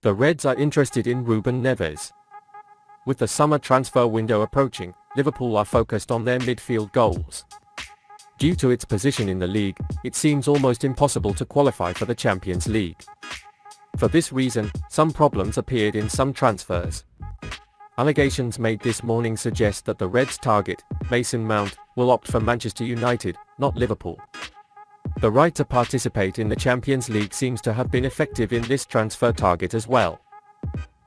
The Reds are interested in Ruben Neves. With the summer transfer window approaching, Liverpool are focused on their midfield goals. Due to its position in the league, it seems almost impossible to qualify for the Champions League. For this reason, some problems appeared in some transfers. Allegations made this morning suggest that the Reds' target, Mason Mount, will opt for Manchester United, not Liverpool. The right to participate in the Champions League seems to have been effective in this transfer target as well.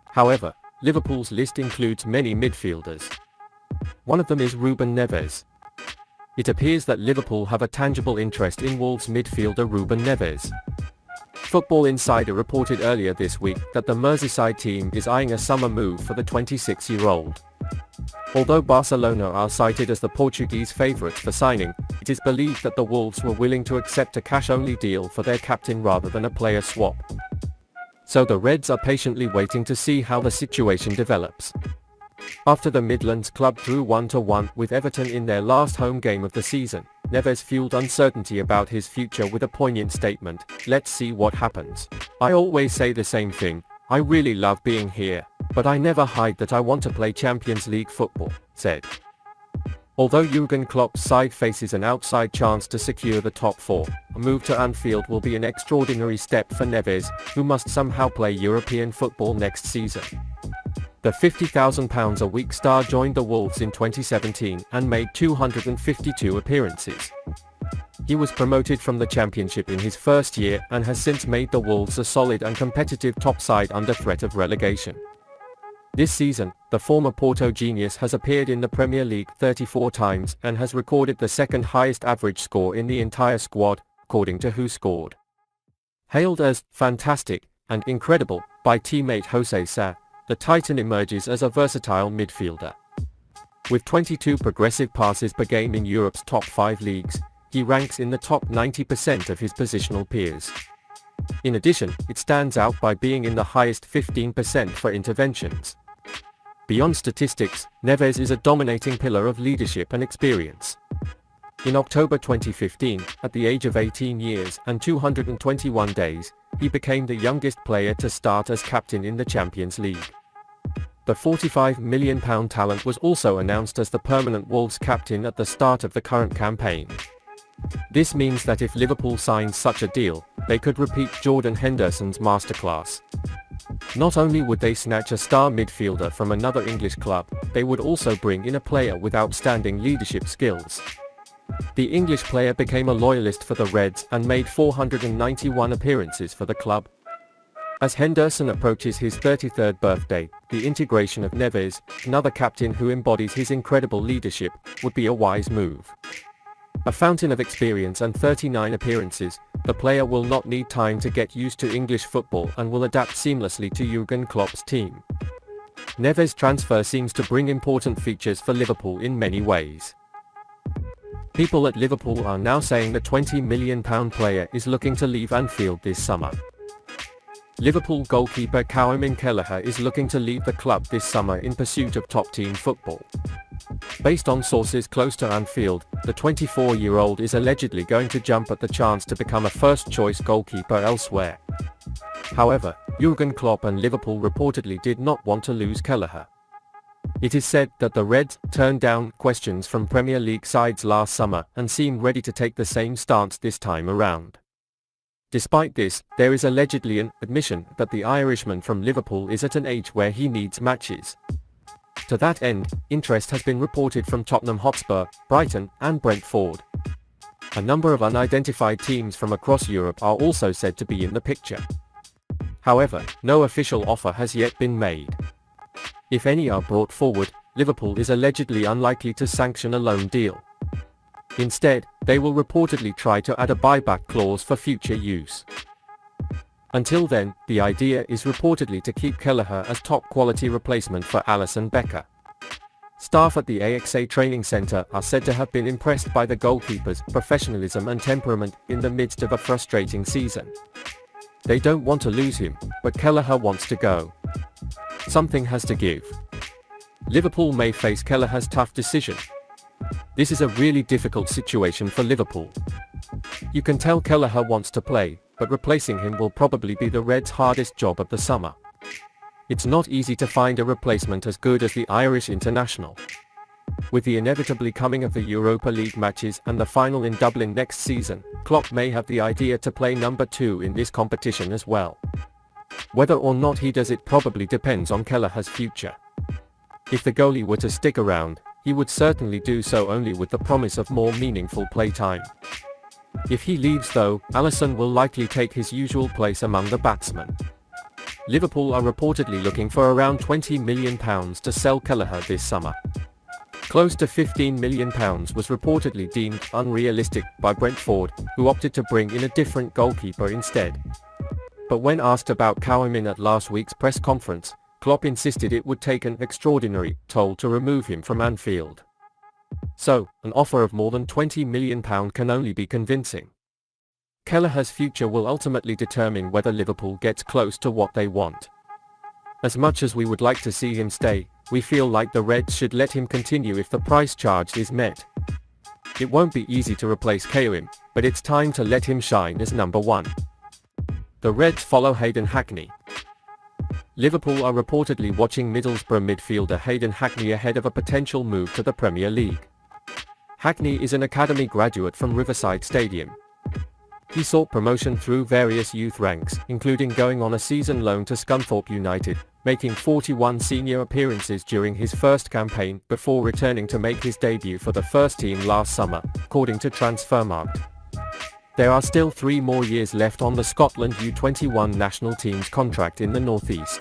However, Liverpool's list includes many midfielders. One of them is Ruben Neves. It appears that Liverpool have a tangible interest in Wolves midfielder Ruben Neves. Football Insider reported earlier this week that the Merseyside team is eyeing a summer move for the 26-year-old. Although Barcelona are cited as the Portuguese favourites for signing, it is believed that the Wolves were willing to accept a cash-only deal for their captain rather than a player swap. So the Reds are patiently waiting to see how the situation develops. After the Midlands club drew 1-1 with Everton in their last home game of the season, Neves fueled uncertainty about his future with a poignant statement, "Let's see what happens. I always say the same thing, I really love being here, but I never hide that I want to play Champions League football," said. Although Jürgen Klopp's side faces an outside chance to secure the top four, a move to Anfield will be an extraordinary step for Neves, who must somehow play European football next season. The £50,000 a week star joined the Wolves in 2017 and made 252 appearances. He was promoted from the Championship in his first year and has since made the Wolves a solid and competitive top side under threat of relegation. This season, the former Porto genius has appeared in the Premier League 34 times and has recorded the second highest average score in the entire squad, according to Who Scored. Hailed as "fantastic" and "incredible" by teammate Jose Sa, the Titan emerges as a versatile midfielder. With 22 progressive passes per game in Europe's top 5 leagues, he ranks in the top 90% of his positional peers. In addition, it stands out by being in the highest 15% for interventions. Beyond statistics, Neves is a dominating pillar of leadership and experience. In October 2015, at the age of 18 years and 221 days, he became the youngest player to start as captain in the Champions League. The £45 million talent was also announced as the permanent Wolves captain at the start of the current campaign. This means that if Liverpool signs such a deal, they could repeat Jordan Henderson's masterclass. Not only would they snatch a star midfielder from another English club, they would also bring in a player with outstanding leadership skills. The English player became a loyalist for the Reds and made 491 appearances for the club. As Henderson approaches his 33rd birthday, the integration of Neves, another captain who embodies his incredible leadership, would be a wise move. A fountain of experience and 39 appearances, the player will not need time to get used to English football and will adapt seamlessly to Jürgen Klopp's team. Neves' transfer seems to bring important features for Liverpool in many ways. People at Liverpool are now saying the £20 million player is looking to leave Anfield this summer. Liverpool goalkeeper Caoimhin Kelleher is looking to leave the club this summer in pursuit of top-team football. Based on sources close to Anfield, the 24-year-old is allegedly going to jump at the chance to become a first-choice goalkeeper elsewhere. However, Jürgen Klopp and Liverpool reportedly did not want to lose Kelleher. It is said that the Reds turned down questions from Premier League sides last summer and seem ready to take the same stance this time around. Despite this, there is allegedly an admission that the Irishman from Liverpool is at an age where he needs matches. To that end, interest has been reported from Tottenham Hotspur, Brighton, and Brentford. A number of unidentified teams from across Europe are also said to be in the picture. However, no official offer has yet been made. If any are brought forward, Liverpool is allegedly unlikely to sanction a loan deal. Instead, they will reportedly try to add a buyback clause for future use. Until then, the idea is reportedly to keep Kelleher as top-quality replacement for Alisson Becker. Staff at the AXA training centre are said to have been impressed by the goalkeeper's professionalism and temperament in the midst of a frustrating season. They don't want to lose him, but Kelleher wants to go. Something has to give. Liverpool may face Kelleher's tough decision. This is a really difficult situation for Liverpool. You can tell Kelleher wants to play, but replacing him will probably be the Reds' hardest job of the summer. It's not easy to find a replacement as good as the Irish international. With the inevitably coming of the Europa League matches and the final in Dublin next season, Klopp may have the idea to play number 2 in this competition as well. Whether or not he does it probably depends on Kelleher's future. If the goalie were to stick around, he would certainly do so only with the promise of more meaningful playtime. If he leaves though, Alisson will likely take his usual place among the batsmen. Liverpool are reportedly looking for around £20 million to sell Kelleher this summer. Close to £15 million was reportedly deemed unrealistic by Brentford, who opted to bring in a different goalkeeper instead. But when asked about Caoimhin at last week's press conference, Klopp insisted it would take an extraordinary toll to remove him from Anfield. So, an offer of more than £20 million can only be convincing. Kelleher's future will ultimately determine whether Liverpool gets close to what they want. As much as we would like to see him stay, we feel like the Reds should let him continue if the price charged is met. It won't be easy to replace Caoimhin, but it's time to let him shine as number 1. The Reds follow Hayden Hackney. Liverpool are reportedly watching Middlesbrough midfielder Hayden Hackney ahead of a potential move to the Premier League. Hackney is an academy graduate from Riverside Stadium. He sought promotion through various youth ranks, including going on a season loan to Scunthorpe United, making 41 senior appearances during his first campaign before returning to make his debut for the first team last summer, according to Transfermarkt. There are still 3 more years left on the Scotland U21 national team's contract in the northeast.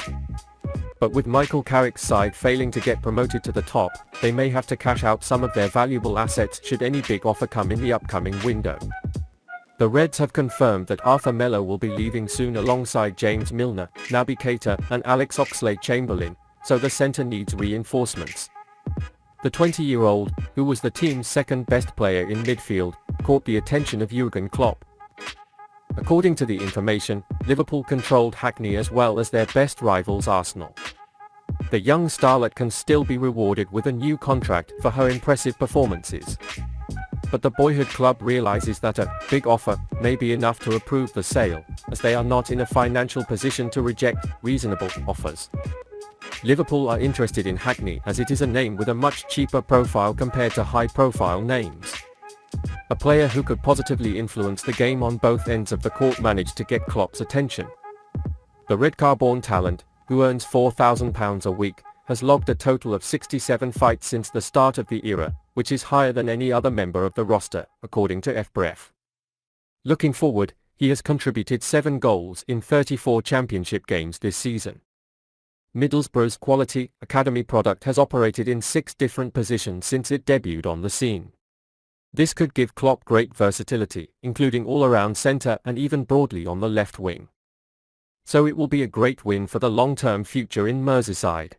But with Michael Carrick's side failing to get promoted to the top, they may have to cash out some of their valuable assets should any big offer come in the upcoming window. The Reds have confirmed that Arthur Melo will be leaving soon alongside James Milner, Naby Keita and Alex Oxlade-Chamberlain, so the centre needs reinforcements. The 20-year-old, who was the team's second best player in midfield, caught the attention of Jürgen Klopp. According to the information, Liverpool controlled Hackney as well as their best rivals Arsenal. The young starlet can still be rewarded with a new contract for her impressive performances. But the boyhood club realizes that a big offer may be enough to approve the sale, as they are not in a financial position to reject reasonable offers. Liverpool are interested in Hackney as it is a name with a much cheaper profile compared to high-profile names. A player who could positively influence the game on both ends of the court managed to get Klopp's attention. The Redcar-born talent, who earns £4,000 a week, has logged a total of 67 fights since the start of the era, which is higher than any other member of the roster, according to FBref. Looking forward, he has contributed 7 goals in 34 championship games this season. Middlesbrough's quality academy product has operated in 6 different positions since it debuted on the scene. This could give Klopp great versatility, including all-around centre and even broadly on the left wing. So it will be a great win for the long-term future in Merseyside.